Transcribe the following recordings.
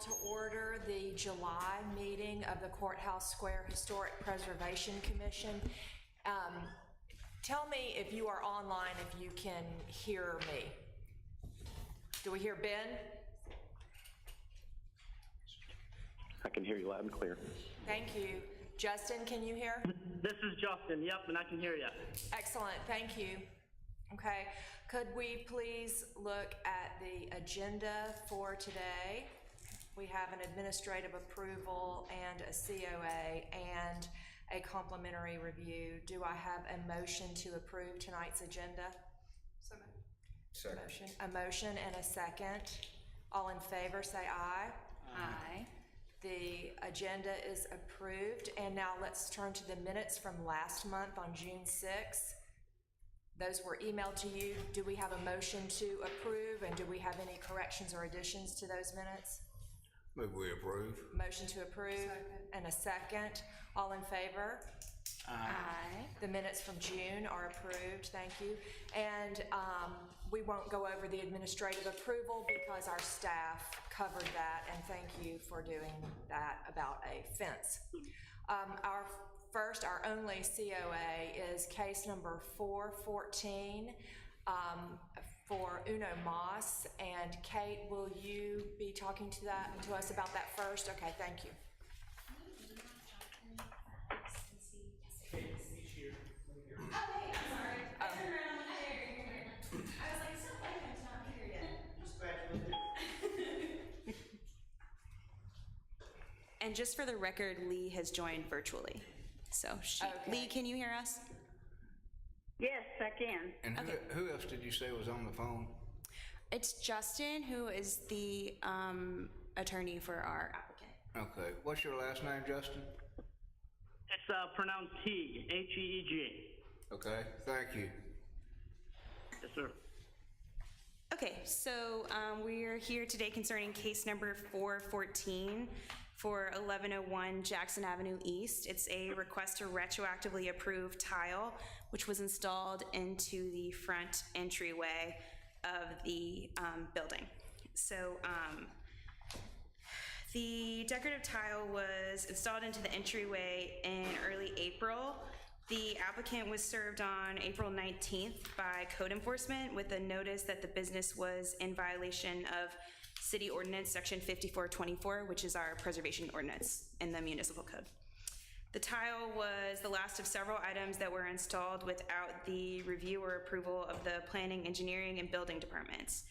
to order the July meeting of the Courthouse Square Historic Preservation Commission. Tell me if you are online, if you can hear me. Do we hear Ben? I can hear you loud and clear. Thank you. Justin, can you hear? This is Justin, yep, and I can hear you. Excellent, thank you. Okay, could we please look at the agenda for today? We have an administrative approval and a COA and a complimentary review. Do I have a motion to approve tonight's agenda? Second. A motion and a second. All in favor say aye. Aye. The agenda is approved, and now let's turn to the minutes from last month on June 6th. Those were emailed to you. Do we have a motion to approve, and do we have any corrections or additions to those minutes? Move we approve. Motion to approve and a second. All in favor? Aye. The minutes from June are approved, thank you. And we won't go over the administrative approval because our staff covered that, and thank you for doing that about a fence. Our only COA is case number 414 for Uno Mas. And Kate, will you be talking to us about that first? Okay, thank you. He's here. Okay, I'm sorry. I turned around on the chair. I was like, it's not like I'm not here yet. Just scratch with it. And just for the record, Lee has joined virtually. So, Okay. Lee, can you hear us? Yes, I can. And who else did you say was on the phone? It's Justin, who is the attorney for our applicant. Okay. What's your last name, Justin? It's pronounced Teague, H-E-E-G. Okay. Thank you. Yes, sir. Okay, so we are here today concerning case number 414 for 1101 Jackson Avenue East. It's a request to retroactively approve tile, which was installed into the front entryway of the building. So the decorative tile was installed into the entryway in early April. The applicant was served on April 19th by code enforcement with a notice that the business was in violation of City Ordinance Section 5424, which is our preservation ordinance in the municipal code. The tile was the last of several items that were installed without the review or approval of the planning, engineering, and building departments.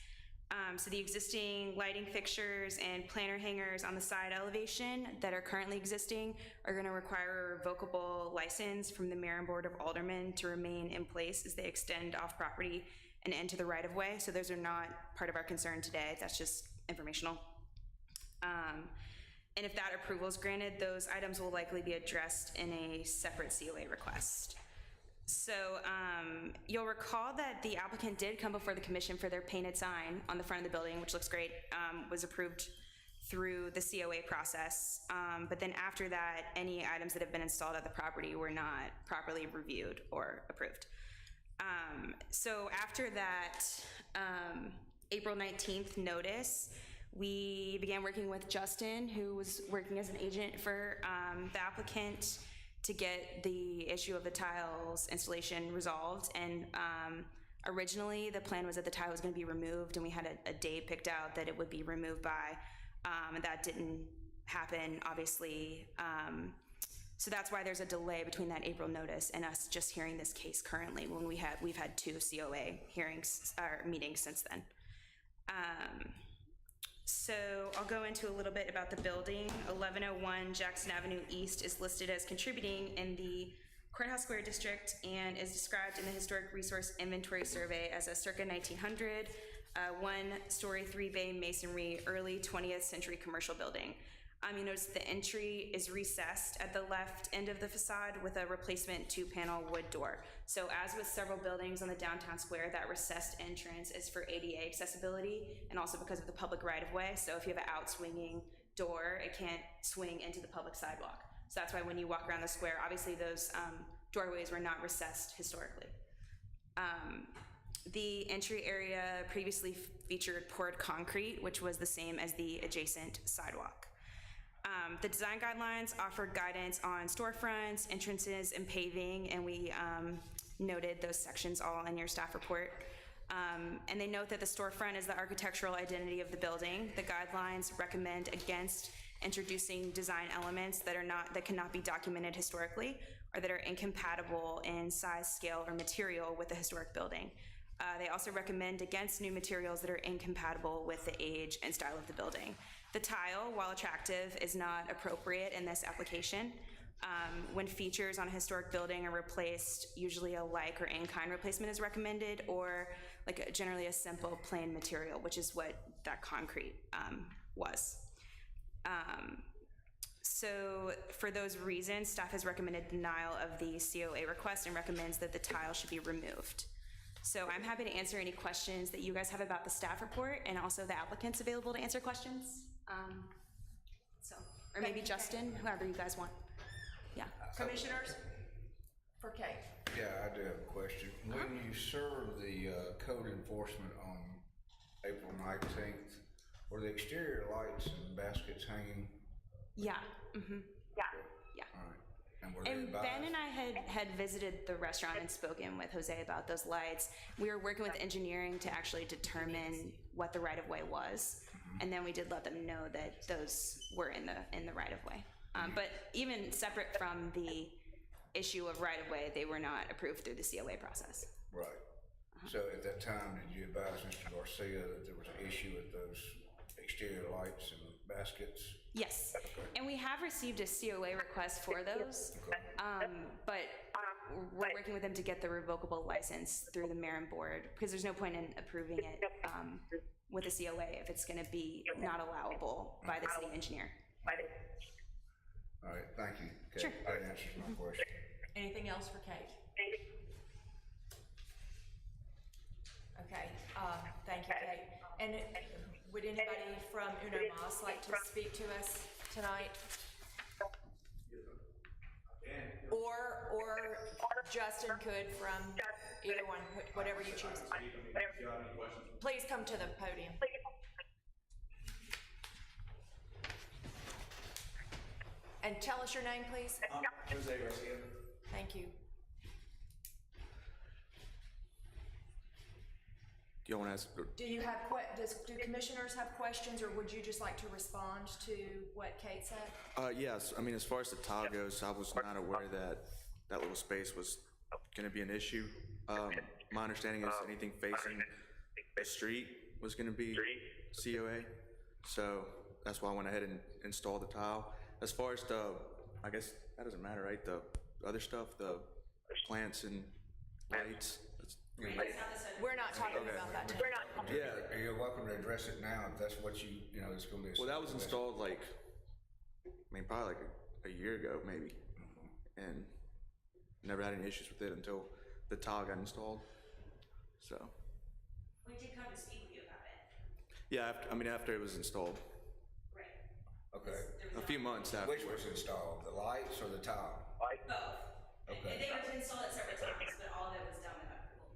So the existing lighting fixtures and planter hangers on the side elevation that are currently existing are going to require a revocable license from the Mayor and Board of Aldermen to remain in place as they extend off property and into the right of way. So those are not part of our concern today. That's just informational. And if that approval is granted, those items will likely be addressed in a separate COA request. So you'll recall that the applicant did come before the commission for their painted sign on the front of the building, which looks great, was approved through the COA process. But then after that, any items that have been installed at the property were not properly reviewed or approved. So after that April 19th notice, we began working with Justin, who was working as an agent for the applicant, to get the issue of the tiles installation resolved. And originally the plan was that the tile was going to be removed, and we had a day picked out that it would be removed by, and that didn't happen, obviously. So that's why there's a delay between that April notice and us just hearing this case currently, when we've had 2 COA hearings or meetings since then. So I'll go into a little bit about the building. 1101 Jackson Avenue East is listed as contributing in the Courthouse Square District and is described in the Historic Resource Inventory Survey as a circa 1900, 1-story, 3-bay masonry, early 20th century commercial building. You notice the entry is recessed at the left end of the facade with a replacement 2-panel wood door. So as with several buildings on the downtown square, that recessed entrance is for ADA accessibility and also because of the public right-of-way. So if you have an out-swinging door, it can't swing into the public sidewalk. So that's why when you walk around the square, obviously those doorways were not recessed historically. The entry area previously featured poured concrete, which was the same as the adjacent sidewalk. The design guidelines offered guidance on storefronts, entrances, and paving, and we noted those sections all in your staff report. And they note that the storefront is the architectural identity of the building. The guidelines recommend against introducing design elements that cannot be documented historically or that are incompatible in size, scale, or material with the historic building. They also recommend against new materials that are incompatible with the age and style of the building. The tile, while attractive, is not appropriate in this application. When features on a historic building are replaced, usually a like or in-kind replacement is recommended, or generally a simple plain material, which is what that concrete was. So for those reasons, staff has recommended denial of the COA request and recommends that the tile should be removed. So I'm happy to answer any questions that you guys have about the staff report, and also the applicant's available to answer questions. Or maybe Justin, whoever you guys want. Yeah. Commissioners? For Kate. Yeah, I do have a question. When you served the code enforcement on April 19th, were the exterior lights and baskets hanging? Yeah. Mm-hmm. Yeah. All right. And were they And advised? Ben and I had visited the restaurant and spoken with Jose about those lights. We were working with engineering to actually determine what the right-of-way was. And then we did let them know that those were in the right-of-way. But even separate from the issue of right-of-way, they were not approved through the COA process. Right. So at that time, did you advise Mr. Garcia that there was an issue with those exterior lights and baskets? Yes, and we have received a COA request for those, but we're working with them to get the revocable license through the mayor and board, because there's no point in approving it with a COA if it's going to be not allowable by the city engineer. All right, thank you, Kate. Sure. That answers my question. Anything else for Kate? Okay, thank you, Kate. And would anybody from Uno Mas like to speak to us tonight? Or Justin could from either one, whatever you choose. Please come to the podium. And tell us your name, please. Jose Garcia. Thank you. Do you want to ask? Do commissioners have questions, or would you just like to respond to what Kate said? Yes. I mean, as far as the tile goes, I was not aware that that little space was going to be an issue. My understanding is anything facing the street was going to be COA, so that's why I went ahead and installed the tile. As far as I guess that doesn't matter, right? The other stuff, the plants and lights. We're not talking about that today. Yeah. You're welcome to address it now if that's what it's going to be. Well, that was installed probably a year ago, maybe, and never had any issues with it until the tile got installed. So. We did come to speak with you about it. Yeah, after it was installed. Right. Okay. A few months after. Which was installed, the lights or the tile? Both. Okay. They were installed at separate times, but all of it was done without approval.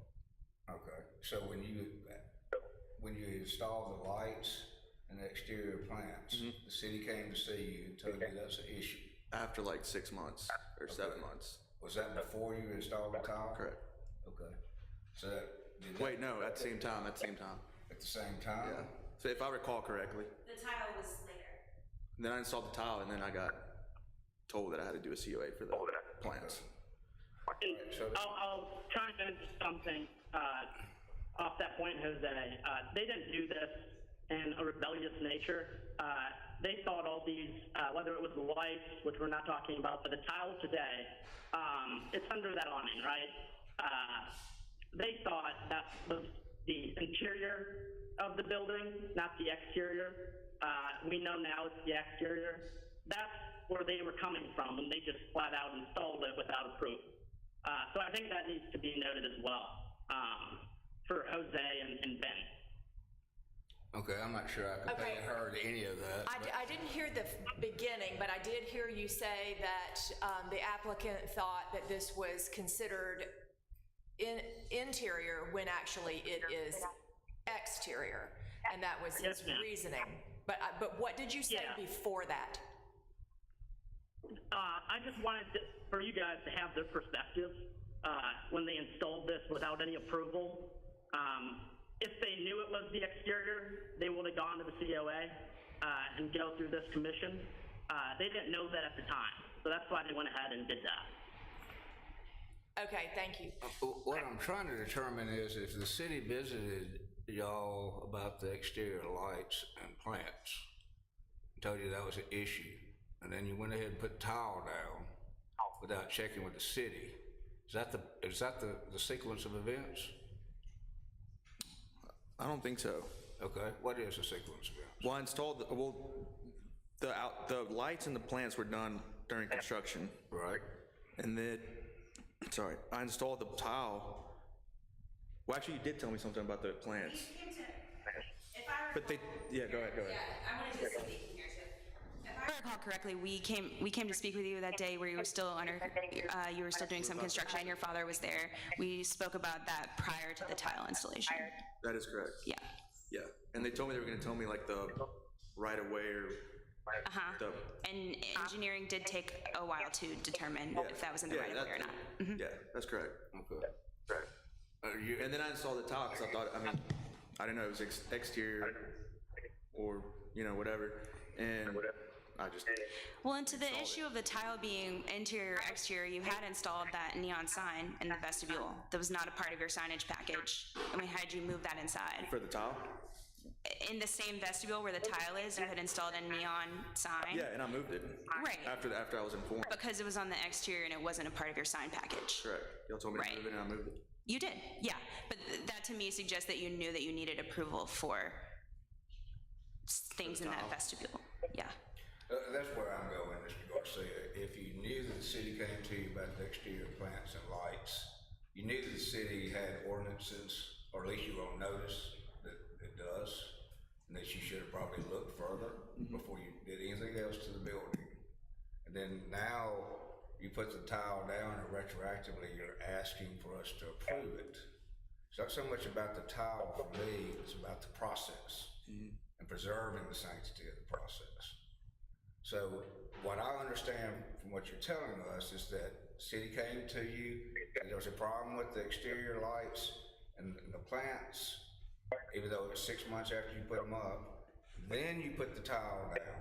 Okay. So when you installed the lights and the exterior plants, the city came to see you and told you that's an issue. After 6 months or 7 months. Was that before you installed the tile? Correct. Okay. So Wait, no, at the same time. At the same time? Yeah. So if I recall correctly, The tile was later. then I installed the tile, and then I got told that I had to do a COA for the plants. I'll try and finish something off that point, Jose. They didn't do this in a rebellious nature. They thought all these, whether it was the lights, which we're not talking about, but the tile today, it's under that awning, right? They thought that was the interior of the building, not the exterior. We know now it's the exterior. That's where they were coming from, and they just flat out installed it without approval. So I think that needs to be noted as well for Jose and Ben. Okay, I'm not sure I completely heard any of that. I didn't hear the beginning, but I did hear you say that the applicant thought that this was considered interior when actually it is exterior, and that was his Yes, ma'am. reasoning. But what did you say Yeah. before that? I just wanted for you guys to have their perspective when they installed this without any approval. If they knew it was the exterior, they would have gone to the COA and go through this commission. They didn't know that at the time, so that's why they went ahead and did that. Okay, thank you. What I'm trying to determine is if the city visited y'all about the exterior lights and plants, told you that was an issue, and then you went ahead and put tile down without checking with the city. Is that the sequence of events? I don't think so. Okay, what is the sequence of events? Well, I installed, the lights and the plants were done during construction. Right. And then, I installed the tile. Well, actually, you did tell me something about the plants. But they, yeah, go ahead. I wanted to speak in here too. If I recall correctly, we came to speak with you that day where you were still you were still doing some construction and your father was there. We spoke about that prior to the tile installation. That is correct. Yeah. Yeah, and they told me they were gonna tell me like the right of way or the. And engineering did take a while to determine if that was in the right of way or not. Yeah, that's correct. Okay. And then I installed the tile because I didn't know it was exterior or, whatever. And I just. Well, and to the issue of the tile being interior or exterior, you had installed that neon sign in the vestibule. That was not a part of your signage package. And we had you move that inside. For the tile? In the same vestibule where the tile is, you had installed a neon sign. Yeah, and I moved it. Right. After I was informed. Because it was on the exterior and it wasn't a part of your sign package. Correct. Y'all told me Right. to move it and I moved it. You did, yeah. But that to me suggests that you knew that you needed approval for things in that vestibule. Yeah. That's where I'm going, Mr. Garcia. If you knew that the city came to you about the exterior plants and lights, you knew that the city had ordinances, or at least you were on notice that it does, and that you should have probably looked further before you did anything else to the building. And then now you put the tile down and retroactively you're asking for us to approve it. It's not so much about the tile for me, it's about the process and preserving the sanctity of the process. So what I understand from what you're telling us is that the city came to you, and there was a problem with the exterior lights and the plants, even though it was 6 months after you put them up, then you put the tile down.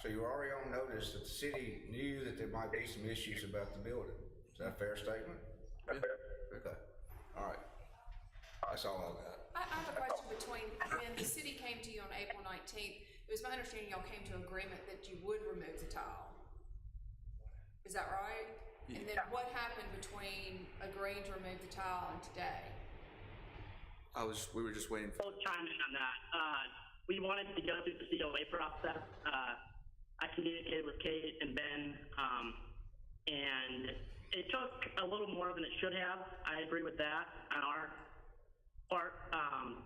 So you were already on notice that the city knew that there might be some issues about the building. Is that a fair statement? Okay, all right. That's all I got. I have a question between when the city came to you on April 19th, it was my understanding y'all came to agreement that you would remove the tile. Is that right? And then what happened between agreeing to remove the tile and today? We were just waiting for. Both chime in on that. We wanted to go through the COA process. I communicated with Kate and Ben, and it took a little more than it should have. I agree with that on our part.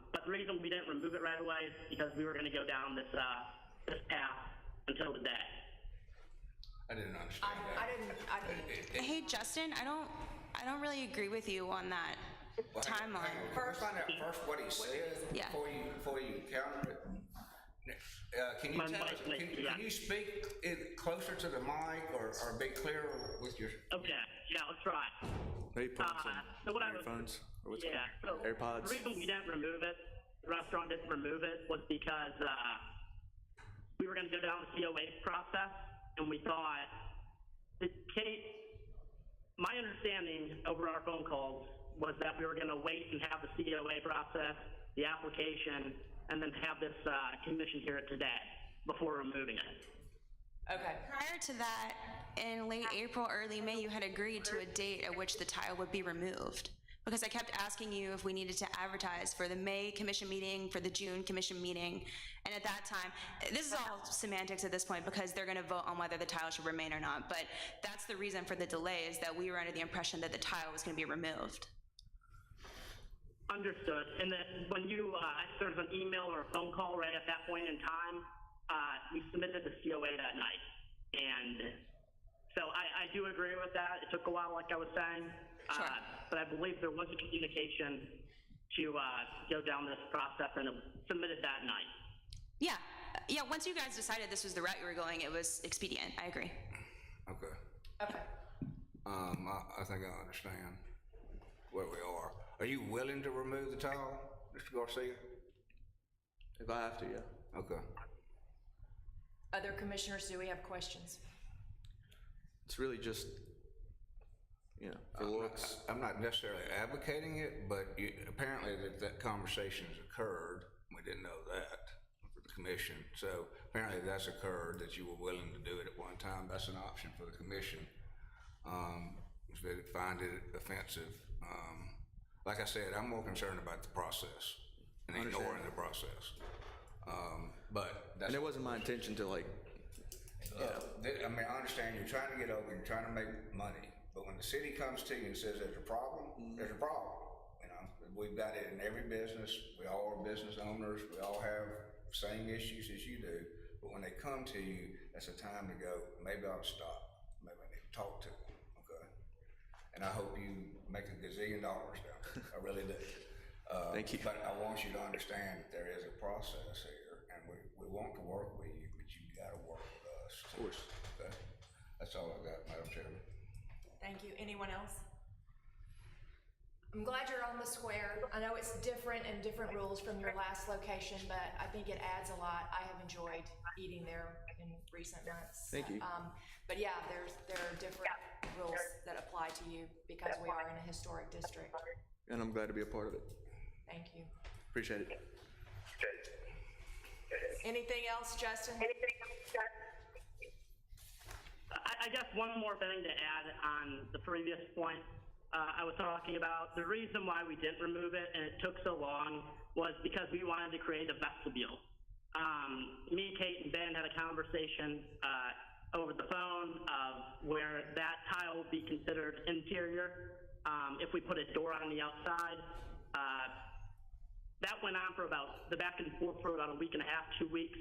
But the reason we didn't remove it right away is because we were going to go down this path until today. I didn't understand that. I didn't. Hey, Justin, I don't really agree with you on that timeline. Can we find out first what he said Yeah. before you counter it? Can you tell us, can you speak it closer to the mic or be clearer with your? Okay, yeah, let's try. Maybe put on some So what I was- earphones or what's Yeah, so AirPods. the reason we didn't remove it, the restaurant didn't remove it, was because we were going to go down the COA process, and we thought that my understanding over our phone calls was that we were going to wait and have the COA process, the application, and then have this commission hear it today before removing it. Okay. Prior to that, in late April, early May, you had agreed to a date at which the tile would be removed. Because I kept asking you if we needed to advertise for the May commission meeting, for the June commission meeting. And at that time, this is all semantics at this point because they're gonna vote on whether the tile should remain or not. But that's the reason for the delay, is that we were under the impression that the tile was gonna be removed. Understood. And then when you, there was an email or a phone call right at that point in time, we submitted the COA that night. And so I do agree with that. It took a while, like I was saying. Sure. But I believe there was a communication to go down this process, and it was submitted that night. Yeah, once you guys decided this was the route you were going, it was expedient, I agree. Okay. Okay. I think I understand where we are. Are you willing to remove the tile, Mr. Garcia? If I have to, yeah. Okay. Other commissioners, do we have questions? It's really just, for looks. I'm not necessarily advocating it, but apparently that conversation's occurred. We didn't know that for the commission. So apparently that's occurred, that you were willing to do it at one time. That's an option for the commission. If they find it offensive. Like I said, I'm more concerned about the process and ignoring the process. But that's. And it wasn't my intention to I understand you're trying to get over, you're trying to make money, but when the city comes to you and says there's a problem, there's a problem. We've got it in every business. We all are business owners. We all have the same issues as you do. But when they come to you, that's a time to go, maybe I'll stop. Maybe I need to talk to them, okay? And I hope you make $1 gazillion down there. I really do. Thank you. But I want you to understand that there is a process here, and we want to work with you, but you gotta work with us. Of course. Okay? That's all I got, Madam Chairman. Thank you. Anyone else? I'm glad you're on the square. I know it's different and different rules from your last location, but I think it adds a lot. I have enjoyed eating there in recent months. Thank you. But yeah, there are different rules that apply to you because we are in a historic district. And I'm glad to be a part of it. Thank you. Appreciate it. Anything else, Justin? I guess one more thing to add on the previous point I was talking about. The reason why we didn't remove it and it took so long was because we wanted to create a vestibule. Me, Kate, and Ben had a conversation over the phone of where that tile would be considered interior if we put a door on the outside. That went on for about the back and forth for about a week and a half, 2 weeks.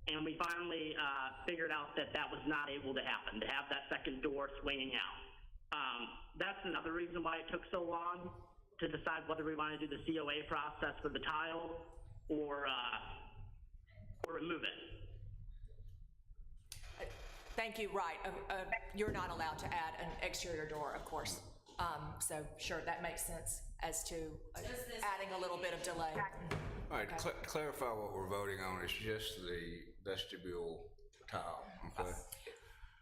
And we finally figured out that that was not able to happen, to have that second door swinging out. That's another reason why it took so long to decide whether we want to do the COA process for the tile or remove it. Thank you, right. You're not allowed to add an exterior door, of course. So sure, that makes sense as to adding a little bit of delay. All right, clarify what we're voting on. It's just the vestibule tile, okay?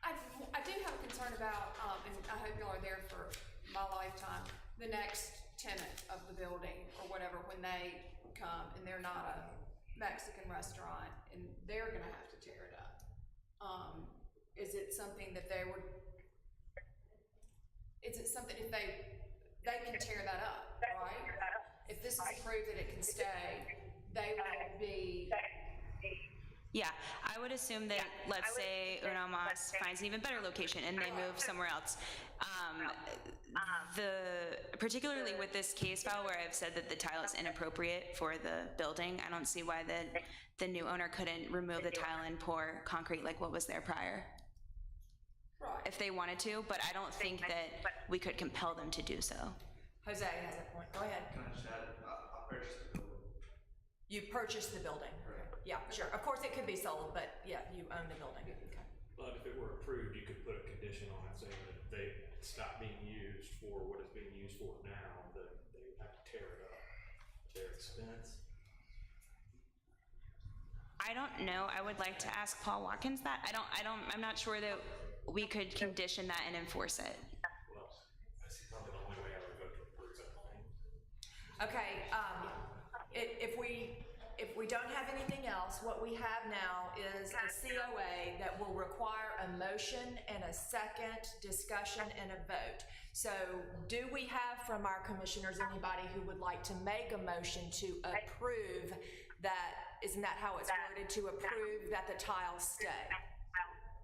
I do have a concern about, and I hope y'all are there for my lifetime, the next tenant of the building or whatever, when they come and they're not a Mexican restaurant and they're gonna have to tear it up. Is it something that they would, is it something if they can tear that up, right? If this is approved that it can stay, they will be. Yeah, I would assume that, let's say Una Mas finds an even better location and they move somewhere else. Particularly with this case file where I've said that the tile is inappropriate for the building, I don't see why the new owner couldn't remove the tile and pour concrete like what was there prior. Right. If they wanted to, but I don't think that we could compel them to do so. Jose has a point. Go ahead. Can I just add, I purchased the building. You purchased the building. Yeah, sure. Of course, it could be sold, but yeah, you own the building. Okay. But if it were approved, you could put a condition on it saying that if they stop being used for what it's being used for now, that they would have to tear it up at their expense. I don't know. I would like to ask Paul Watkins that. I'm not sure that we could condition that and enforce it. Well, that's probably the only way I would vote to approve something. Okay, if we don't have anything else, what we have now is a COA that will require a motion and a second discussion and a vote. So do we have from our commissioners anybody who would like to make a motion to approve that, isn't that how it's worded, to approve that the tile stay?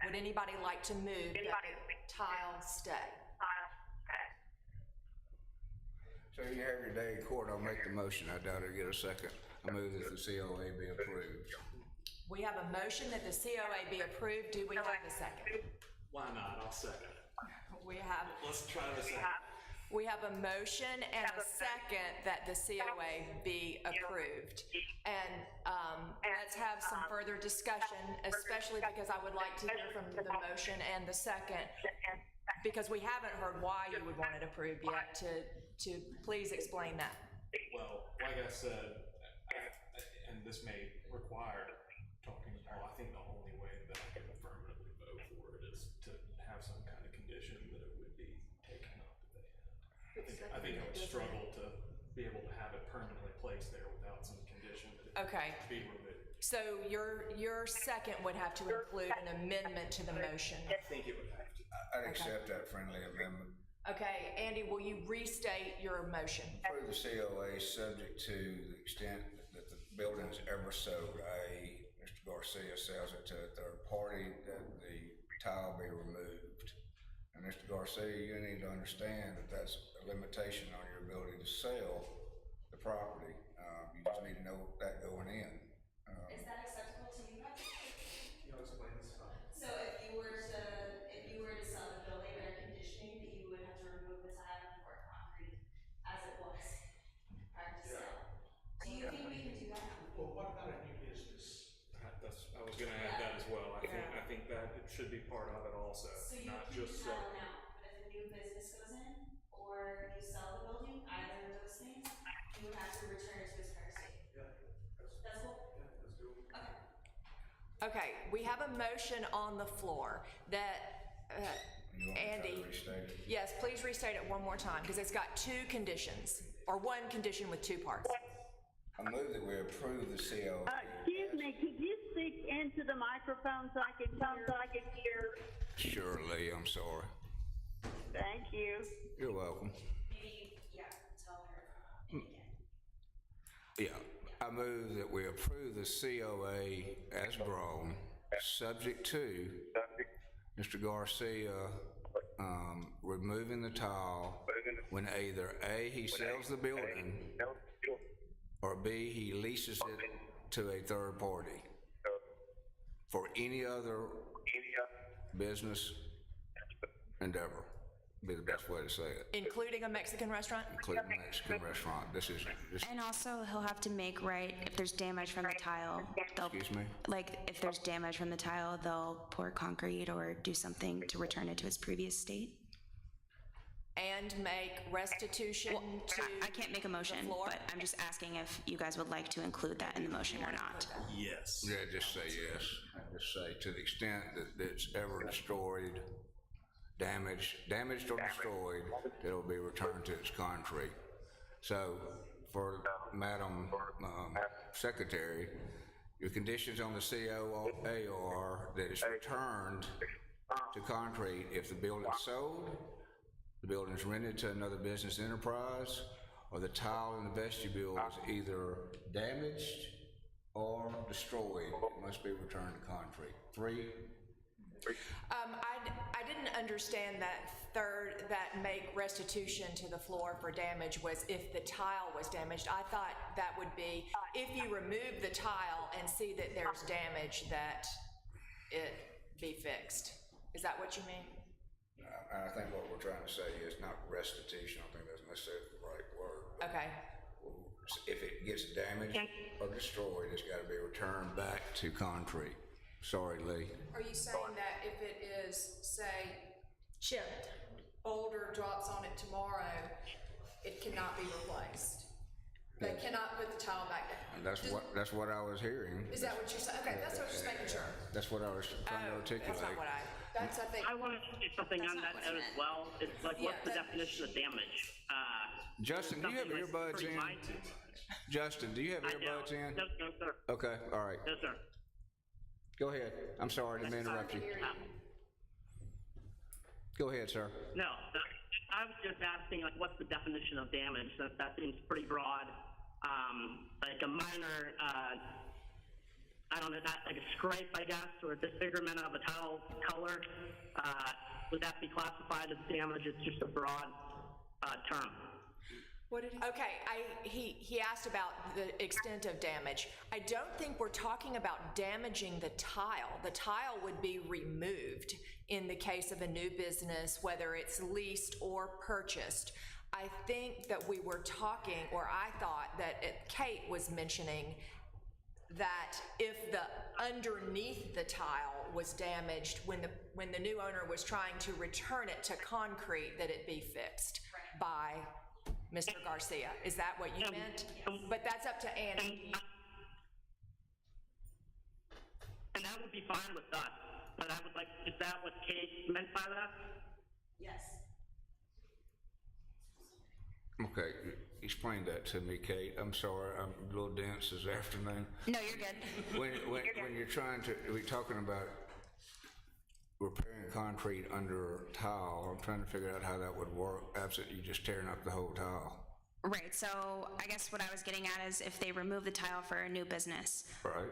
Would anybody like to move that the tile stay? So you have your day in court, I'll make the motion, I doubt I'll get a second. I move that the COA be approved. We have a motion that the COA be approved. Do we have a second? Why not? I'll second it. We have, Let's try this out. We have a motion and a second that the COA be approved. And let's have some further discussion, especially because I would like to hear from the motion and the second, because we haven't heard why you would want it approved yet, to please explain that. Well, like I said, and this may require talking to Paul, I think the only way that I can affirmatively vote for it is to have some kind of condition that it would be taken up at the end. I think I would struggle to be able to have it permanently placed there without some condition that it Okay. be removed. So your second would have to include an amendment to the motion. I think it would have to. I'd accept that friendly amendment. Okay, Andy, will you restate your motion? Approve the COA subject to the extent that the building is ever sold, i.e. Mr. Garcia sells it to a third party, that the tile be removed. And Mr. Garcia, you need to understand that that's a limitation on your ability to sell the property. You just need to know that going in. Is that acceptable to you guys? You'll explain this time. So if you were to sell the building under conditioning, that you would have to remove the tile and pour concrete as it was prior to sale. Do you think we can do that? Well, what about a new business? I was gonna add that as well. I think that it should be part of it also, So you not keep just the tile now, but if a new business goes in, or you sell the building, either of those things, you would have to return it to its prior state. That's cool? let's do it. Okay. Okay, we have a motion on the floor that, You want me to try to Andy, restate it? yes, please restate it one more time, because it's got two conditions, or one condition with two parts. I move that we approve the COA. Excuse me, could you speak into the microphone so I can hear? Surely, I'm sorry. Thank you. You're welcome. Maybe, yeah, tell her again. Yeah, I move that we approve the COA as drawn, subject to Mr. Garcia removing the tile when either A, he sells the building, or B, he leases it to a third party for any other business endeavor, be the best way to say it, Including a Mexican restaurant? including Mexican restaurant. This, And also, he'll have to make right, if there's damage from the tile, they'll, excuse me? like, if there's damage from the tile, they'll pour concrete or do something to return it to its previous state. And make restitution to I can't make a motion, the floor? but I'm just asking if you guys would like to include that in the motion or not. Yes. Yeah, just say yes. Just say to the extent that it's ever destroyed, damaged or destroyed, it'll be returned to its country. So for Madam Secretary, your conditions on the COA are that it's returned to concrete if the building's sold, the building's rented to another business enterprise, or the tile in the vestibule is either damaged or destroyed. It must be returned to concrete. 3. I didn't understand that make restitution to the floor for damage was if the tile was damaged. I thought that would be if you remove the tile and see that there's damage, that it be fixed. Is that what you mean? I think what we're trying to say is not restitution. I think that's necessarily the right word. but Okay. If it gets damaged or destroyed, it's got to be returned back to concrete. Sorry, Lee. Are you saying that if it is, say, chipped, boulder drops on it tomorrow, it cannot be replaced? They cannot put the tile back down? And that's what I was hearing. Is that what you're saying? Okay, that's what I was just making sure. That's what I was trying to articulate. That's not what That's, I think. I want to say something on that what I as well. It's like, what's the Yeah, definition of damage? Justin, do you have Something like earbuds pretty in? minor. Justin, do you have I don't. earbuds in? No, sir. Okay, all right. No, sir. Go ahead. I'm sorry, I didn't mean to interrupt you. Go ahead, sir. No, I was just asking, like, what's the definition of damage? That seems pretty broad. Like a minor, I don't know, not like a scrape, I guess, or a disfigurement of a tile color. Would that be classified as damage? It's just a broad term. Okay, he asked about the extent of damage. I don't think we're talking about damaging the tile. The tile would be removed in the case of a new business, whether it's leased or purchased. I think that we were talking, or I thought that Kate was mentioning that if the underneath the tile was damaged when the new owner was trying to return it to concrete, that it be fixed by Mr. Garcia. Is that what you meant? But that's up to Andy. And that would be fine with us, but I would like, is that what Kate meant by that? Yes. Okay, explain that to me, Kate. I'm sorry, I'm a little dense this afternoon. No, you're good. When you're trying to, we're talking about repairing concrete under tile, I'm trying to figure out how that would work, absent you just tearing up the whole tile. Right, so I guess what I was getting at is if they remove the tile for a new business, Right?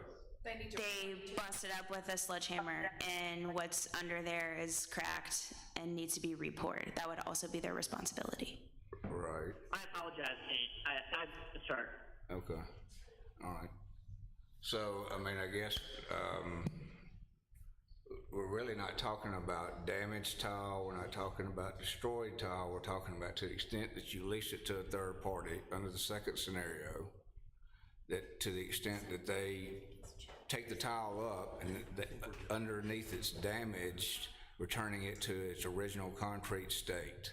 they bust it up with a sledgehammer and what's under there is cracked and needs to be repoured. That would also be their responsibility. Right. I apologize, Kate. I'm sorry. Okay. All right. So, I mean, I guess, we're really not talking about damaged tile, we're not talking about destroyed tile, we're talking about to the extent that you lease it to a third party under the second scenario, that to the extent that they take the tile up and underneath it's damaged, returning it to its original concrete state.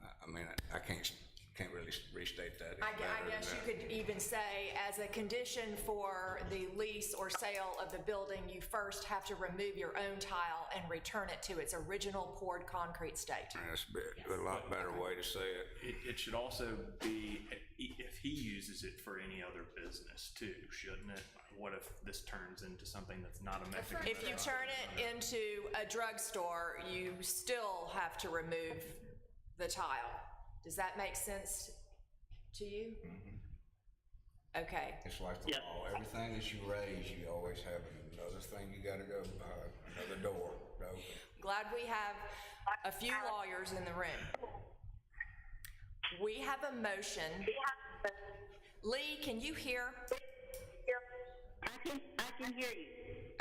I mean, I can't really restate that. I guess you could even say, as a condition for the lease or sale of the building, you first have to remove your own tile and return it to its original poured concrete state. That's a lot better way to say it. It should also be, if he uses it for any other business too, shouldn't it? What if this turns into something that's not a Mexican If you turn it into a drugstore, you still have to remove the tile. Does that make sense to you? Mm-hmm. Okay. It's like the law, everything that you raise, you always have another thing you gotta go, another door to open. Glad we have a few lawyers in the room. We have a motion. Lee, can you hear? I can hear you.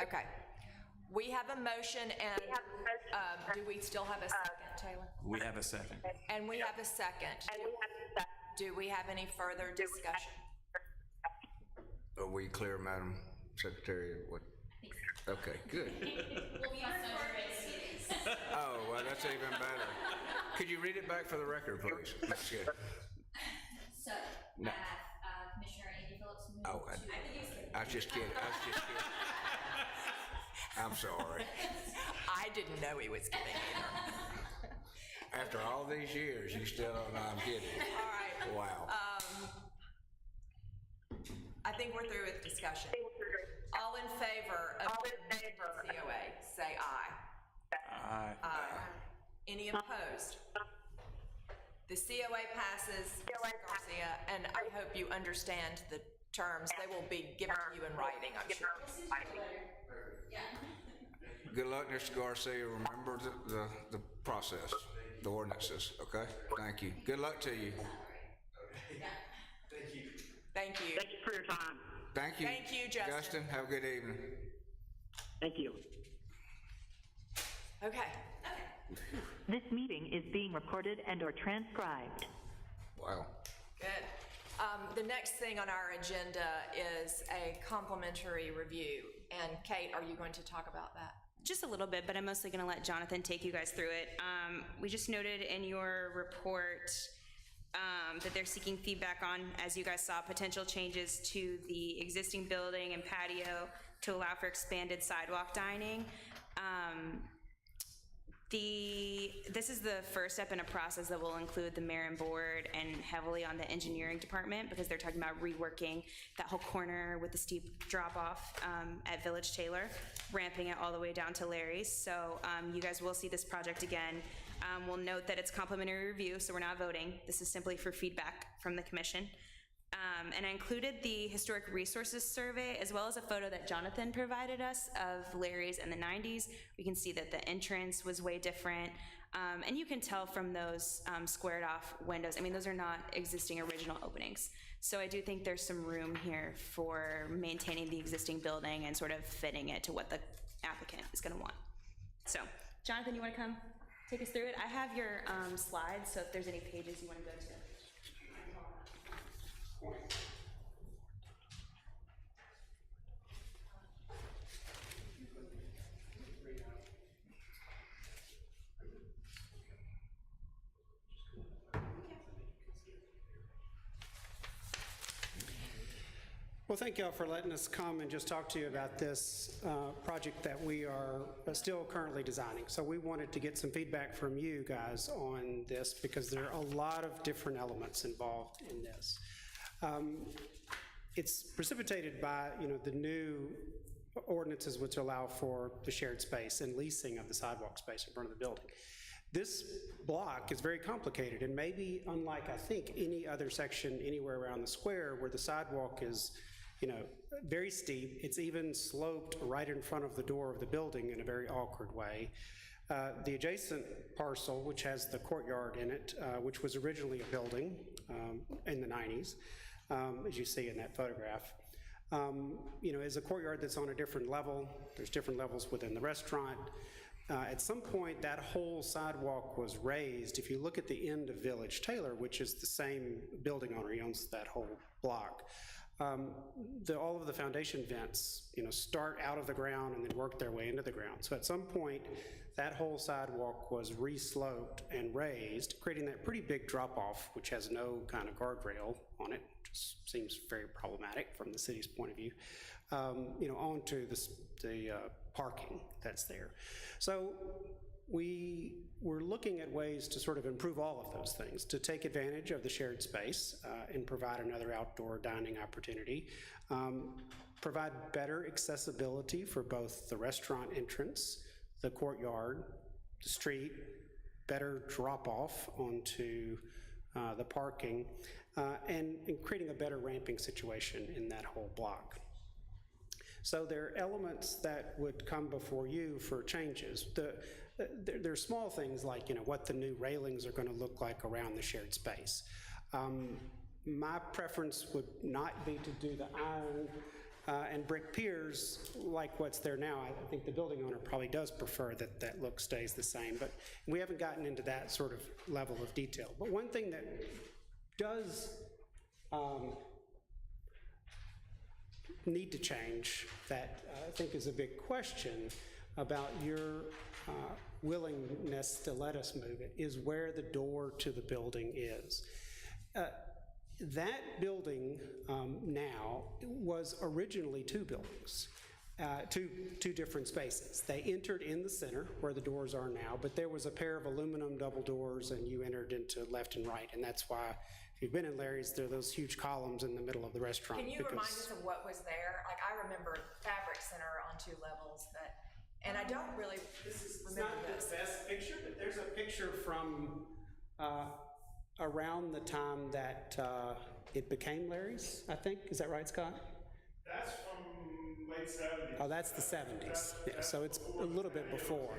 Okay. We have a motion and, do we still have a second, Taylor? We have a second. And we have a second. Do we have any further discussion? Are we clear, Madam Secretary? What? Okay, good. Oh, well, that's even better. Could you read it back for the record, please? That's good. So, No. Commissioner Andy Phillips moved Oh, to... I was just kidding. I'm sorry. I didn't know he was kidding either. After all these years, you still don't know I'm kidding. All right. Wow. I think we're through with discussion. All in favor of the COA, say aye. Aye. Any opposed? The COA passes, Mr. Garcia, and I hope you understand the terms. They will be given to you in writing, I'm sure. Good luck, Mr. Garcia. Remember the process, the ordinances, okay? Thank you. Good luck to you. Thank you. Thank you for your time. Thank you. Thank you, Justin. Have a good evening. Thank you. Okay. This meeting is being recorded and/or transcribed. Wow. Good. The next thing on our agenda is a complimentary review. And Kate, are you going to talk about that? Just a little bit, but I'm mostly going to let Jonathan take you guys through it. We just noted in your report that they're seeking feedback on, as you guys saw, potential changes to the existing building and patio to allow for expanded sidewalk dining. This is the first step in a process that will include the mayor and board and heavily on the engineering department, because they're talking about reworking that whole corner with the steep drop off at Village Taylor, ramping it all the way down to Larry's. So you guys will see this project again. We'll note that it's complimentary review, so we're not voting. This is simply for feedback from the commission. And I included the historic resources survey as well as a photo that Jonathan provided us of Larry's in the 90s. We can see that the entrance was way different. And you can tell from those squared off windows, I mean, those are not existing original openings. So I do think there's some room here for maintaining the existing building and sort of fitting it to what the applicant is gonna want. So, Jonathan, you wanna come take us through it. I have your slides, so if there's any pages you want to go to. Well, thank y'all for letting us come and just talk to you about this project that we are still currently designing. So we wanted to get some feedback from you guys on this because there are a lot of different elements involved in this. It's precipitated by, the new ordinances which allow for the shared space and leasing of the sidewalk space in front of the building. This block is very complicated and maybe unlike, I think, any other section anywhere around the square where the sidewalk is very steep. It's even sloped right in front of the door of the building in a very awkward way. The adjacent parcel, which has the courtyard in it, which was originally a building in the 90s, as you see in that photograph, is a courtyard that's on a different level. There's different levels within the restaurant. At some point, that whole sidewalk was raised. If you look at the end of Village Taylor, which is the same building owner, he owns that whole block, all of the foundation vents, start out of the ground and then work their way into the ground. So at some point, that whole sidewalk was re-sloped and raised, creating that pretty big drop-off, which has no kind of guardrail on it, which seems very problematic from the city's point of view, onto the parking that's there. So we were looking at ways to sort of improve all of those things, to take advantage of the shared space and provide another outdoor dining opportunity, provide better accessibility for both the restaurant entrance, the courtyard, the street, better drop-off onto the parking, and creating a better ramping situation in that whole block. So there are elements that would come before you for changes. There's small things like, what the new railings are going to look like around the shared space. My preference would not be to do the iron and brick piers like what's there now. I think the building owner probably does prefer that that look stays the same, but we haven't gotten into that sort of level of detail. But one thing that does need to change that I think is a big question about your willingness to let us move it is where the door to the building is. That building now was originally two buildings, two different spaces. They entered in the center where the doors are now, but there was a pair of aluminum double doors and you entered into left and right, and that's why if you've been in Larry's, there are those huge columns in the middle of the restaurant. Can you remind us of what was there? Like, I remember Fabric Center on 2 levels, and I don't really remember this. It's not the best picture, but there's a picture from around the time that it became Larry's, I think. Is that right, Scott? That's from late 70s. Oh, that's the 70s. Yeah, so it's a little bit before.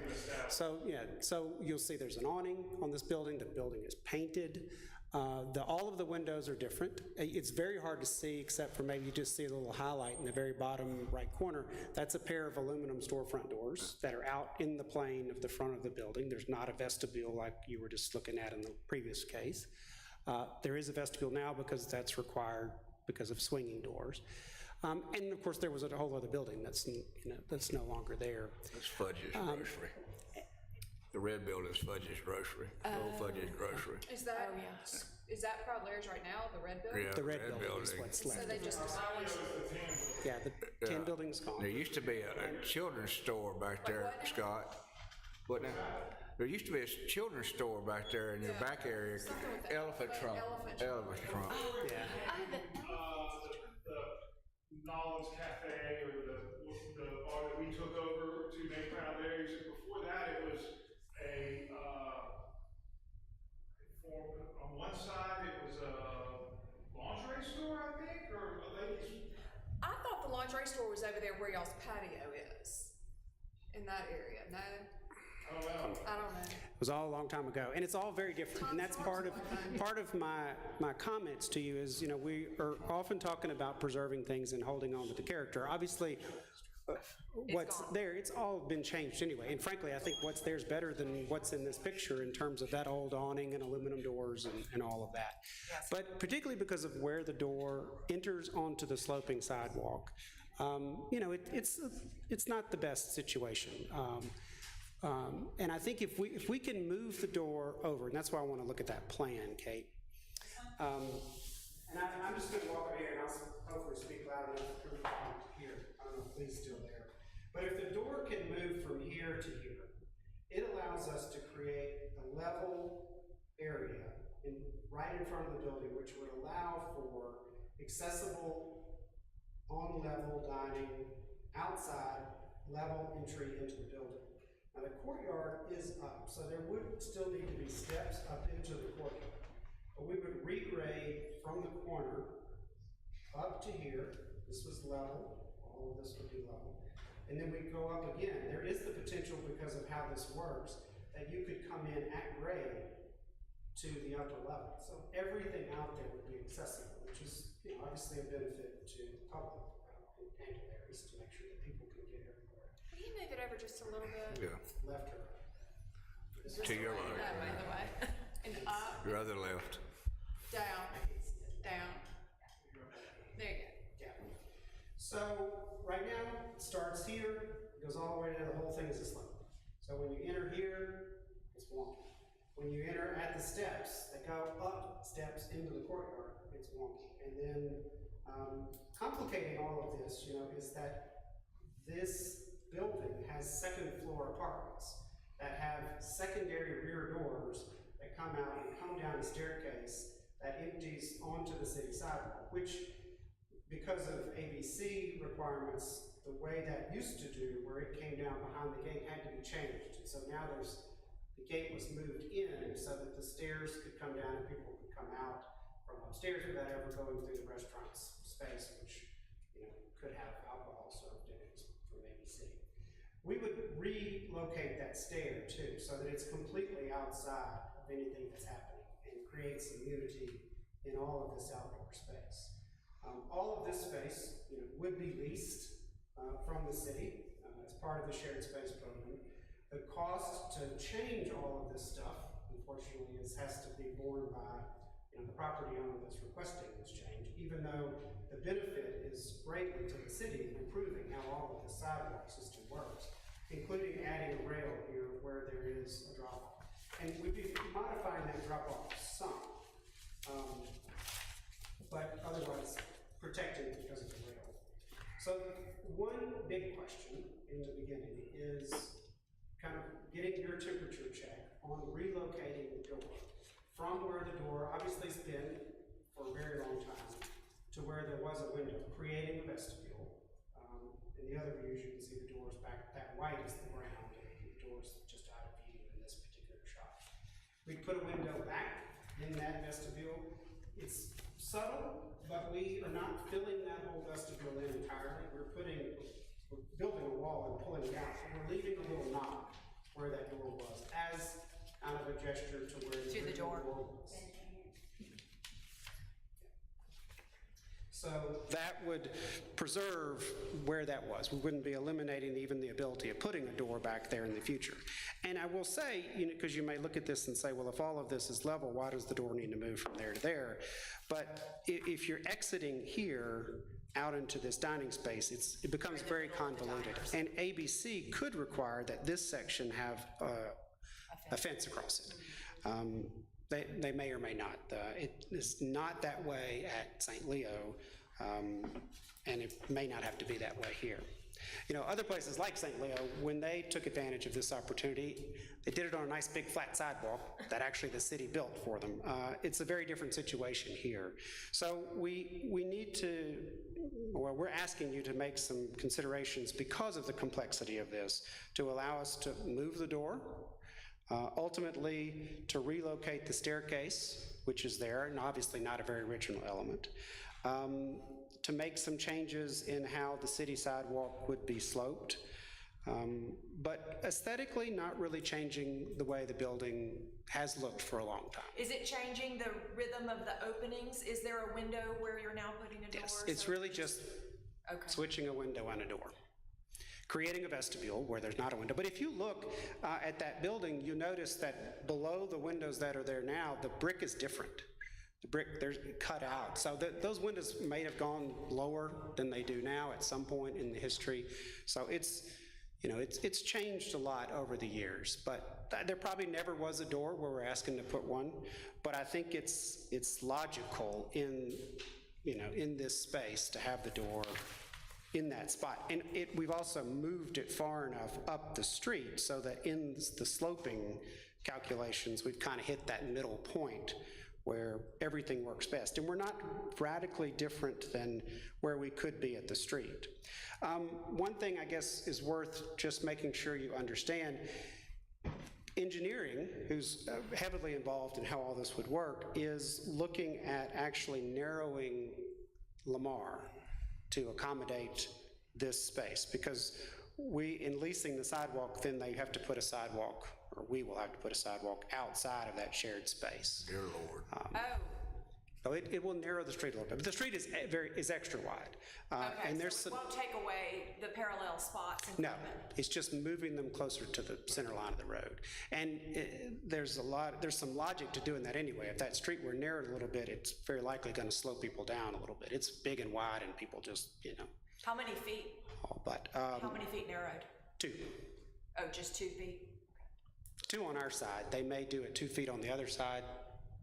So, so you'll see there's an awning on this building. The building is painted. All of the windows are different. It's very hard to see except for maybe you just see a little highlight in the very bottom right corner. That's a pair of aluminum storefront doors that are out in the plane of the front of the building. There's not a vestibule like you were just looking at in the previous case. There is a vestibule now because that's required because of swinging doors. And of course there was a whole other building that's no longer there. That's Fudge's Grocery. The red building's Fudge's Grocery, old Fudge's Grocery. Is that, is that probably Larry's right now, the red building? Yeah, The red building is what's left. So they just demolished it? Yeah, the 10 building's gone. There used to be a children's store back there, Scott. What now? There used to be a children's store back there in your back area. Something with the Elephant Trunk. Elephant Trunk. Yeah. The Nolan's Cafe, or the bar that we took over to make Proud Larry's. Before that, it was on one side it was a lingerie store, I think, or a ladies. I thought the lingerie store was over there where y'all's patio is, in that area. No? I don't know. It was all a long time ago, and it's all very different. And that's part of my comments to you is, we are often talking about preserving things and holding on to the character. Obviously, what's there, it's all been changed anyway. And frankly, I think what's there is better than what's in this picture in terms of that old awning and aluminum doors and all of that. But particularly because of where the door enters onto the sloping sidewalk, you know, it's not the best situation. And I think if we can move the door over, and that's why I want to look at that plan, Kate. And I'm just going to walk over here and I'll hopefully speak loud enough for everyone to hear. I don't know if Lee's still there. But if the door can move from here to here, it allows us to create a level area right in front of the building, which would allow for accessible on-level dining, outside level entry into the building. Now the courtyard is up, so there would still need to be steps up into the courtyard. But we would regrade from the corner up to here. This was level, all of this would be level. And then we go up again. There is the potential, because of how this works, that you could come in at grade to the upper level. So everything out there would be accessible, which is, you know, obviously a benefit to the public and to areas to make sure that people can get everywhere. Will you move it over just a little bit? Yeah. Left or right? Just To your a little right. bit, by the way. And up, Your other left. down, down. There you go. Yeah. So right now, it starts here, goes all the way down, the whole thing is a slope. So when you enter here, it's wonky. When you enter at the steps that go up steps into the courtyard, it's wonky. And then complicating all of this, you know, is that this building has second floor apartments that have secondary rear doors that come out and come down a staircase that empties onto the city sidewalk, which, because of ABC requirements, the way that used to do, where it came down behind the gate, had to be changed. And so now the gate was moved in so that the stairs could come down and people could come out from upstairs without ever going through the restaurant's space, which, you know, could have alcohol served in it from ABC. We would relocate that stair too, so that it's completely outside of anything that's happening and creates immunity in all of this outdoor space. All of this space, you know, would be leased from the city as part of the shared space program. The cost to change all of this stuff, unfortunately, has to be borne by, you know, the property owner that's requesting this change, even though the benefit is greatly to the city in improving how all of the sidewalk system works, including adding a rail here where there is a drop-off. And we'd be modifying that drop-off some, but otherwise protecting it because of the rail. So one big question in the beginning is kind of getting your temperature check on relocating the door from where the door obviously has been for a very long time to where there was a window, creating a vestibule. In the other views, you can see the doors back, that white is the ground, and the door's just out of view in this particular shot. We put a window back in that vestibule. It's subtle, but we are not filling that whole vestibule in entirely. We're building a wall and pulling it out. So we're leaving a little knob where that door was, as kind of a gesture to where the door was. So that would preserve where that was. We wouldn't be eliminating even the ability of putting a door back there in the future. And I will say, you know, because you may look at this and say, well, if all of this is level, why does the door need to move from there to there? But if you're exiting here out into this dining space, it becomes very convoluted. And ABC could require that this section have a fence across it. They may or may not. It is not that way at St. Leo, and it may not have to be that way here. You know, other places like St. Leo, when they took advantage of this opportunity, they did it on a nice big flat sidewalk that actually the city built for them. It's a very different situation here. So we need to, well, we're asking you to make some considerations because of the complexity of this to allow us to move the door, ultimately to relocate the staircase, which is there, and obviously not a very original element, to make some changes in how the city sidewalk would be sloped, but aesthetically not really changing the way the building has looked for a long time. Is it changing the rhythm of the openings? Is there a window where you're now putting a door? Yes, it's really just switching a window and a door. creating a vestibule where there's not a window. But if you look at that building, you notice that below the windows that are there now, the brick is different. The brick, they're cut out. So those windows may have gone lower than they do now at some point in the history. So it's, you know, it's changed a lot over the years, but there probably never was a door where we're asking to put one. But I think it's logical in, you know, in this space to have the door in that spot. And we've also moved it far enough up the street so that in the sloping calculations, we've kind of hit that middle point where everything works best. And we're not radically different than where we could be at the street. One thing I guess is worth just making sure you understand, engineering, who's heavily involved in how all this would work, is looking at actually narrowing Lamar to accommodate this space, because in leasing the sidewalk, then they have to put a sidewalk, or we will have to put a sidewalk outside of that shared space. Dear Lord. So it will narrow the street a little bit, but the street is extra wide. Okay, and there's so it won't take away the parallel spots in no, front of it? it's just moving them closer to the center line of the road. And there's some logic to doing that anyway. If that street were narrowed a little bit, it's very likely going to slow people down a little bit. It's big and wide, and people just, you know. How many feet? But How many feet narrowed? 2. Oh, just 2 feet? 2 on our side. They may do it 2 feet on the other side,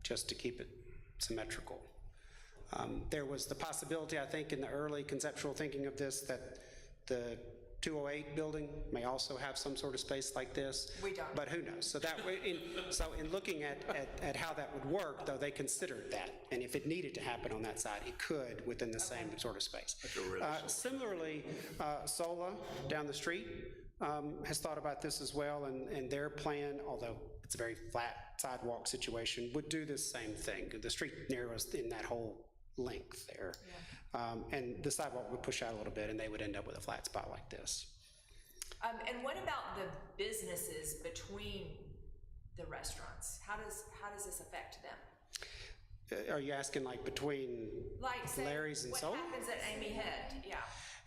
just to keep it symmetrical. There was the possibility, I think, in the early conceptual thinking of this, that the 208 building may also have some sort of space like this. We don't. But who knows? So that way, in looking at how that would work, though, they considered that, and if it needed to happen on that side, it could within the same sort of space. Similarly, Sola down the street has thought about this as well, and their plan, although it's a very flat sidewalk situation, would do this same thing. The street narrows in that whole length there. Yeah. And the sidewalk would push out a little bit, and they would end up with a flat spot like this. And what about the businesses between the restaurants? How does this affect them? Are you asking like between say, Larry's and Soul? What happens at Amy Head? Yeah.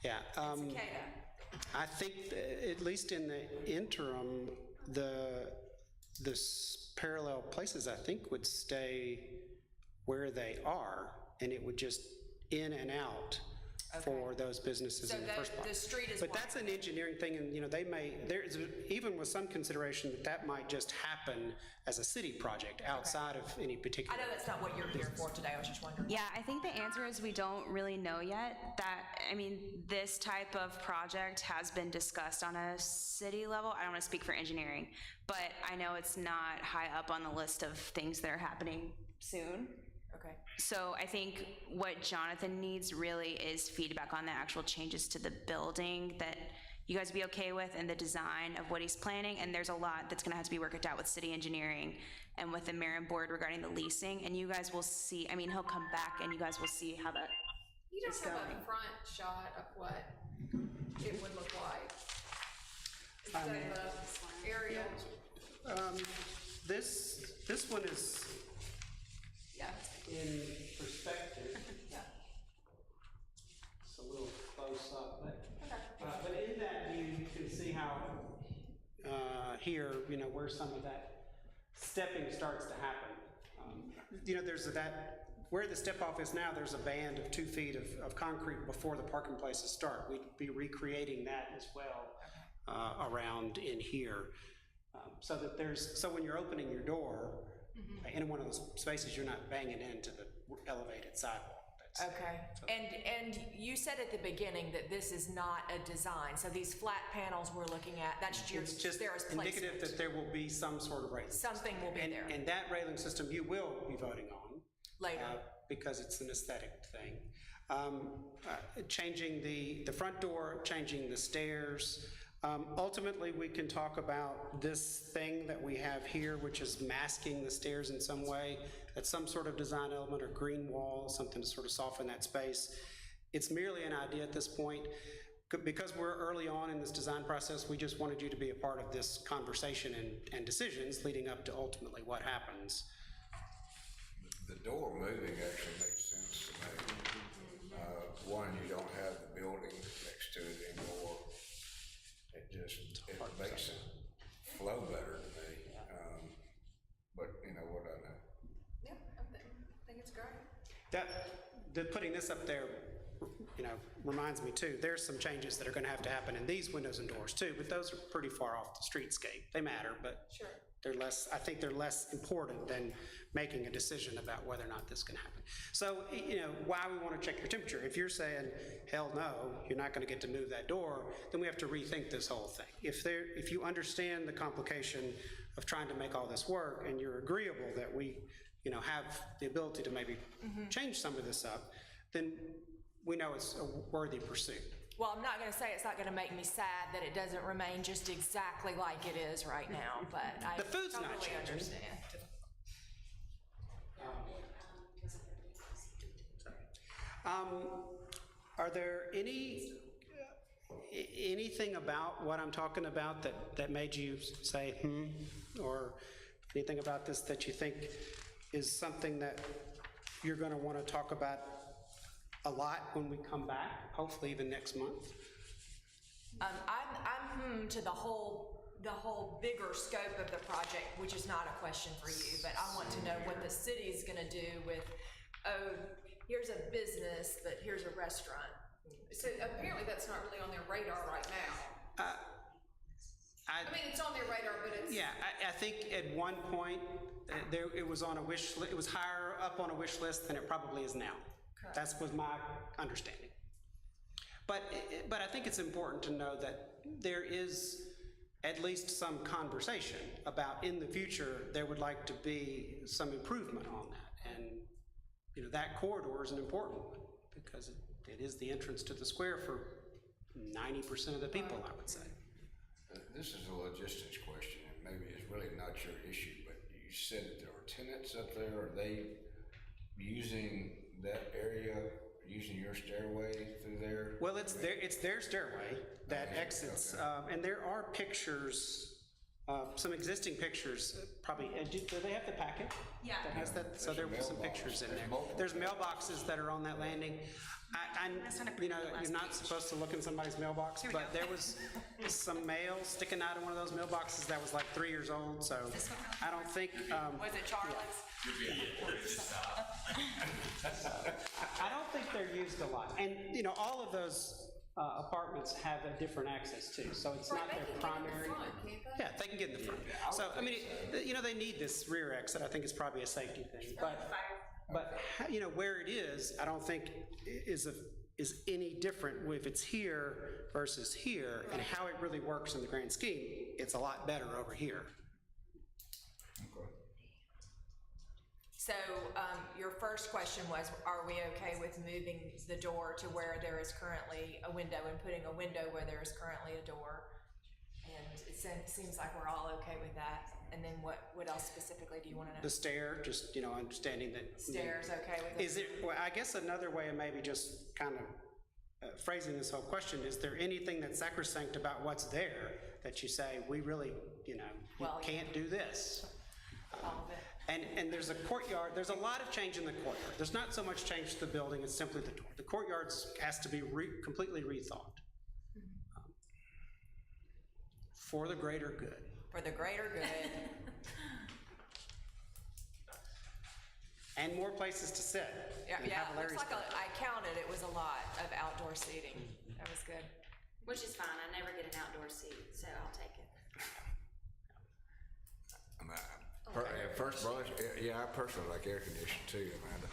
Yeah. Cicada. I think at least in the interim, the parallel places, I think, would stay where they are, and it would just in and out for those businesses in the first place. The street is but that's an engineering thing, and you know, there's even with some consideration that might just happen as a city project outside of any particular. I know that's not what you're here for today. I was just wondering. Yeah, I think the answer is we don't really know yet. This type of project has been discussed on a city level. I don't want to speak for engineering, but I know it's not high up on the list of things that are happening soon. Okay. So I think what Jonathan needs really is feedback on the actual changes to the building that you guys would be okay with and the design of what he's planning. And there's a lot that's gonna have to be worked out with city engineering and with the mayor and board regarding the leasing. And you guys will see, he'll come back and you guys will see how that You don't have a front shot of what it would look like. Instead of aerial. This one is in perspective. It's a little close up, but in that view, you can see how here, you know, where some of that stepping starts to happen. You know, there's where the step off is now, there's a band of 2 feet of concrete before the parking places start. We'd be recreating that as well around in here. So when you're opening your door, in one of those spaces, you're not banging into the elevated sidewalk. Okay. And you said at the beginning that this is not a design. So these flat panels we're looking at, that's just there as placement. Indicative that there will be some sort of railing. Something will be there. And that railing system you will be voting on. Later. Because it's an aesthetic thing. Changing the front door, changing the stairs. Ultimately, we can talk about this thing that we have here, which is masking the stairs in some way. That's some sort of design element or green wall, something to sort of soften that space. It's merely an idea at this point. Because we're early on in this design process, we just wanted you to be a part of this conversation and decisions leading up to ultimately what happens. The door moving actually makes sense to me. One, you don't have the building next to it anymore. makes it flow better to me. But, you know, what I know. Yeah, I think it's great. Putting this up there, you know, reminds me too, there's some changes that are gonna have to happen in these windows and doors too, but those are pretty far off the streetscape. They matter, but Sure. I think they're less important than making a decision about whether or not this can happen. So, you know, why we wanna check your temperature. If you're saying, hell no, you're not gonna get to move that door, then we have to rethink this whole thing. If you understand the complication of trying to make all this work and you're agreeable that we, you know, have the ability to maybe change some of this up, then we know it's a worthy pursuit. Well, I'm not gonna say it's not gonna make me sad that it doesn't remain just exactly like it is right now, but I The food's not totally changing. understand. Are there anything about what I'm talking about that made you say, or anything about this that you think is something that you're gonna wanna talk about a lot when we come back, hopefully even next month? I'm to the whole bigger scope of the project, which is not a question for you, but I want to know what the city's gonna do with, oh, here's a business, but here's a restaurant. So apparently that's not really on their radar right now. I mean, it's on their radar, but it's. Yeah, I think at one point, it was on a it was higher up on a wish list than it probably is now. Correct. That was my understanding. But I think it's important to know that there is at least some conversation about in the future, there would like to be some improvement on that. And, you know, that corridor is an important one because it is the entrance to the square for 90% of the people, I would say. This is a logistics question, and maybe it's really not your issue, but you said that there are tenants up there. Are they using that area, using your stairway through there? Well, it's their stairway that exits, and there are pictures, some existing pictures, probably, do they have the packet? Yeah. That has that, so there were some pictures in there. There's mailboxes that are on that landing. You know, you're not supposed to look in somebody's mailbox, but there was some mail sticking out of one of those mailboxes that was like 3 years old, so I don't think. Was it Charlie's? I don't think they're used a lot. And, you know, all of those apartments have a different access too, so it's not their primary. Yeah, they can get in the front. So, I mean, you know, they need this rear exit. I think it's probably a safety thing. But you know, where it is, I don't think is any different if it's here versus here, and how it really works in the grand scheme. It's a lot better over here. So, your first question was, are we okay with moving the door to where there is currently a window and putting a window where there is currently a door? And it seems like we're all okay with that. And then what else specifically do you want to know? The stair, just, you know, understanding that. Stairs, okay with it? Is it, well, I guess another way of maybe just kind of phrasing this whole question, is there anything that's sacrosanct about what's there that you say, we really, you know, can't do this? All of it. And there's a courtyard, there's a lot of change in the courtyard. There's not so much change to the building, it's simply the door. The courtyard has to be completely rethought. For the greater good. For the greater good. And more places to sit. Yeah, and have it looks Larry's like I counted, it was a lot of outdoor seating. That was good. Which is fine, I never get an outdoor seat, so I'll take it. First blush, yeah, I personally like air conditioning too, Amanda.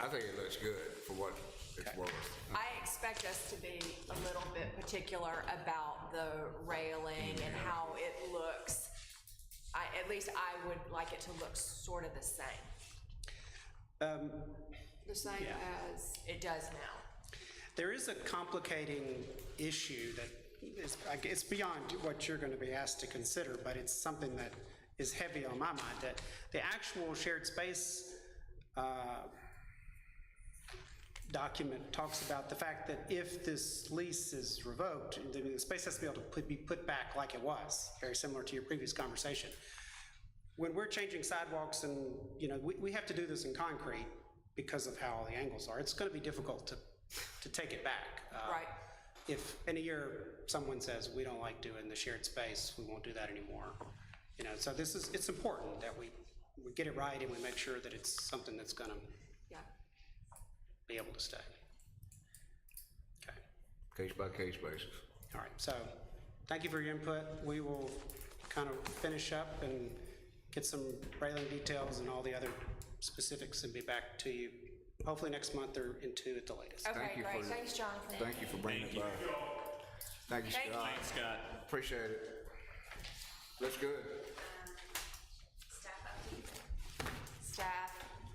I think it looks good for what it's worth. I expect us to be a little bit particular about the railing and how it looks. At least I would like it to look sort of the same. The same as. It does now. There is a complicating issue that is, it's beyond what you're going to be asked to consider, but it's something that is heavy on my mind, that the actual shared space document talks about the fact that if this lease is revoked, the space has to be able to be put back like it was, very similar to your previous conversation. When we're changing sidewalks and, you know, we have to do this in concrete because of how all the angles are, it's going to be difficult to take it back. Right. if in a year someone says, we don't like doing the shared space, we won't do that anymore. You know, so it's important that we get it right and we make sure that it's something that's gonna be able to stay. Okay. Case by case basis. All right, so thank you for your input. We will kind of finish up and get some railing details and all the other specifics and be back to you hopefully next month or in 2 at the latest. Okay, great, thanks, Jonathan. Thank you for bringing it by. Thank you, Scott. Thanks, Scott. Appreciate it. Looks good.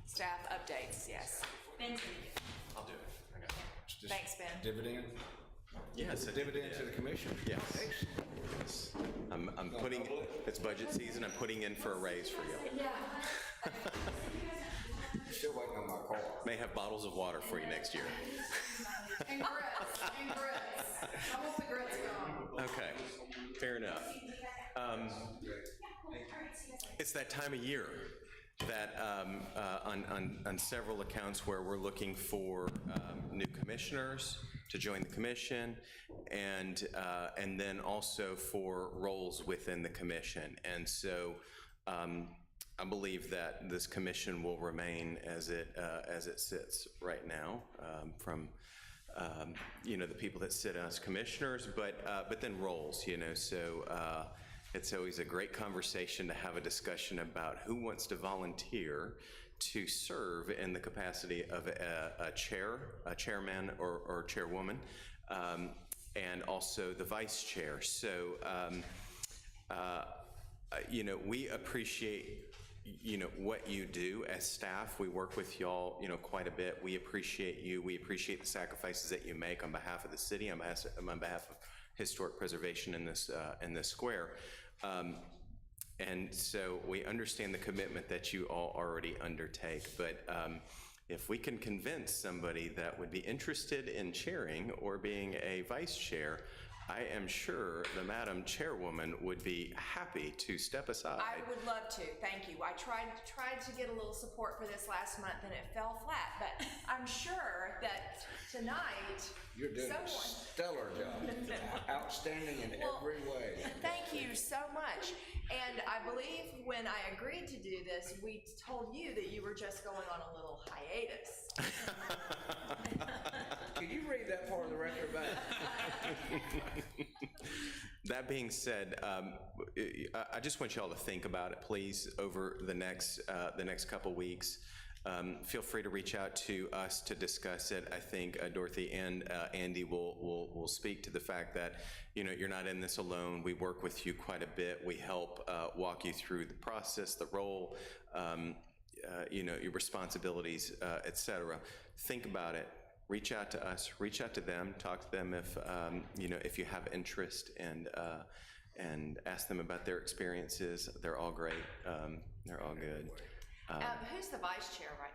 Staff updates, yes. Ben's I'll do it. I got it. It's just Thanks, Ben. Dividend? Yes. Dividend to the commission? Yes. Excellent. I'm putting, it's budget season, I'm putting in for a raise for you. Yeah. Still waiting on my call. May have bottles of water for you next year. And grits, I want the grits gone. Okay, fair enough. It's that time of year that on several accounts where we're looking for new commissioners to join the commission, and then also for roles within the commission. And so I believe that this commission will remain as it sits right now, from you know, the people that sit as commissioners, but then roles, you know. So it's always a great conversation to have a discussion about who wants to volunteer to serve in the capacity of a chairman or chairwoman, and also the vice chair. So you know, we appreciate, you know, what you do as staff. We work with y'all, you know, quite a bit. We appreciate you. We appreciate the sacrifices that you make on behalf of the city, on behalf of historic preservation in this square. And so we understand the commitment that you all already undertake, but if we can convince somebody that would be interested in chairing or being a vice chair, I am sure the Madam Chairwoman would be happy to step aside. I would love to, thank you. I tried to get a little support for this last month and it fell flat, but I'm sure that tonight, You're doing a stellar job. Outstanding in every way. Thank you so much. And I believe when I agreed to do this, we told you that you were just going on a little hiatus. Could you read that part of the record back? That being said, I just want y'all to think about it, please, over the next couple weeks. Feel free to reach out to us to discuss it. I think Dorothy and Andy will speak to the fact that, you know, you're not in this alone. We work with you quite a bit. We help walk you through the process, the role, you know, your responsibilities, etc. Think about it. Reach out to us. Reach out to them. Talk to them if you know, if you have interest, and ask them about their experiences. They're all great. They're all good. Who's the vice chair right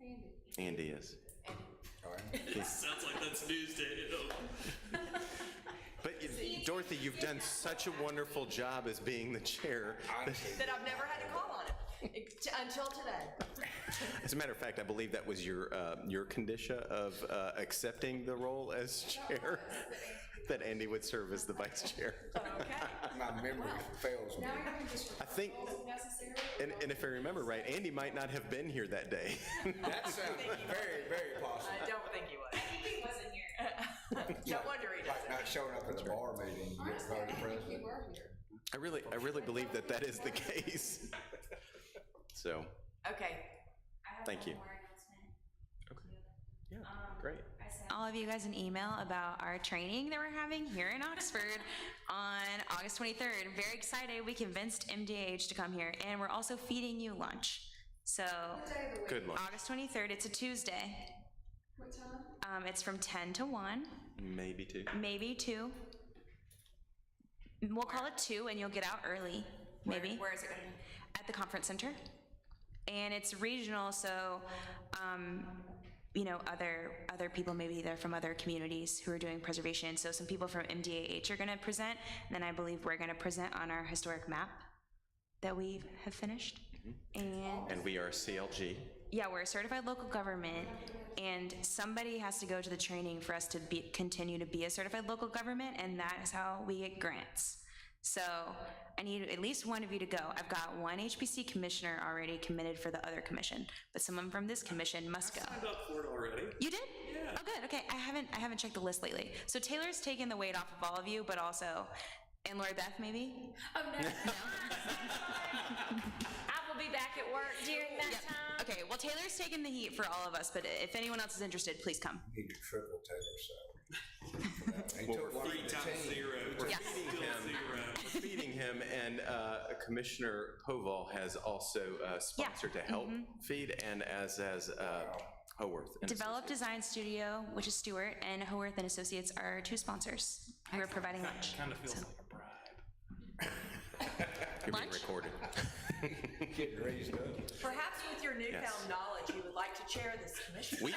now? Andy is. Sounds like that's news to him. But Dorothy, you've done such a wonderful job as being the chair. That I've never had to call on it until today. As a matter of fact, I believe that was your condition of accepting the role as chair, that Andy would serve as the vice chair. Okay. My memory fails me. Now you're gonna just I think, necessary. and if I remember right, Andy might not have been here that day. That sounds very, very possible. I don't think he was. I think he wasn't here. No wonder he Like doesn't. not showing up at the bar meeting, you get Honestly, voted I think you president. were here. I really believe that is the case. So, Okay. thank you. One more announcement. Okay. Yeah, great. I sent all of you guys an email about our training that we're having here in Oxford on August 23rd. Very excited. We convinced MDH to come here, and we're also feeding you lunch. So, Good luck. August 23rd, it's a Tuesday. What time? It's from 10 to 1, Maybe two. maybe 2. We'll call it 2, and you'll get out early, maybe. Where is it going to be? At the conference center. And it's regional, so, you know, other people, maybe they're from other communities who are doing preservation. So some people from MDAH are gonna present, and then I believe we're gonna present on our historic map that we have finished. And And we are CLG. Yeah, we're a certified local government, and somebody has to go to the training for us to continue to be a certified local government, and that is how we get grants. So I need at least one of you to go. I've got one HPC commissioner already committed for the other commission, but someone from this commission must go. I signed up for it already. You did? Yeah. Oh, good. Okay, I haven't checked the list lately. So Taylor's taken the weight off of all of you, but also, and Lori Beth maybe. Oh, no. I will be back at work during that time. Okay, well Taylor's taken the heat for all of us, but if anyone else is interested, please come. You need to triple Taylor's salary. Well, we're We're feeding him, and Commissioner Koval has also sponsored to help feed, and as Haworth. and Develop Design Studio, which is Stewart, and Haworth and Associates are two sponsors who are providing lunch. Kind of feels So- like a bribe. You're being lunch? recorded. Getting raised up. Perhaps with your newfound Yes. knowledge, you would like to chair this commission. We,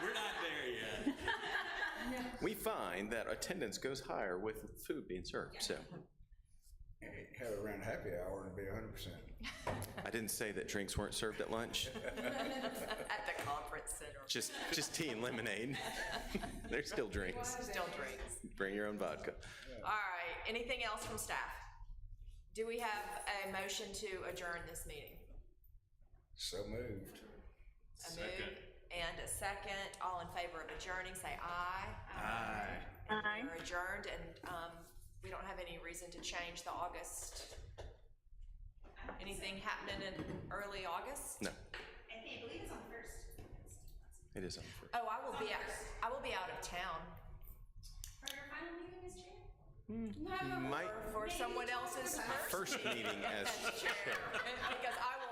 We're not there yet. we find that attendance goes higher with food being served, so. Have it around happy hour and be 100%. I didn't say that drinks weren't served at lunch, At the conference center. just tea and lemonade. There's still drinks. Still drinks. Bring your own vodka. All right, anything else from staff? Do we have a motion to adjourn this meeting? So moved. A move and a second. All in favor of adjourning, say aye. Aye. Aye. We're adjourned, and we don't have any reason to change the August. Anything happening in early August? No, I believe it's on the first. it is on the first. Oh, I will be out of town. For your final meeting as chair? Might For someone else's first meeting as chair, because I will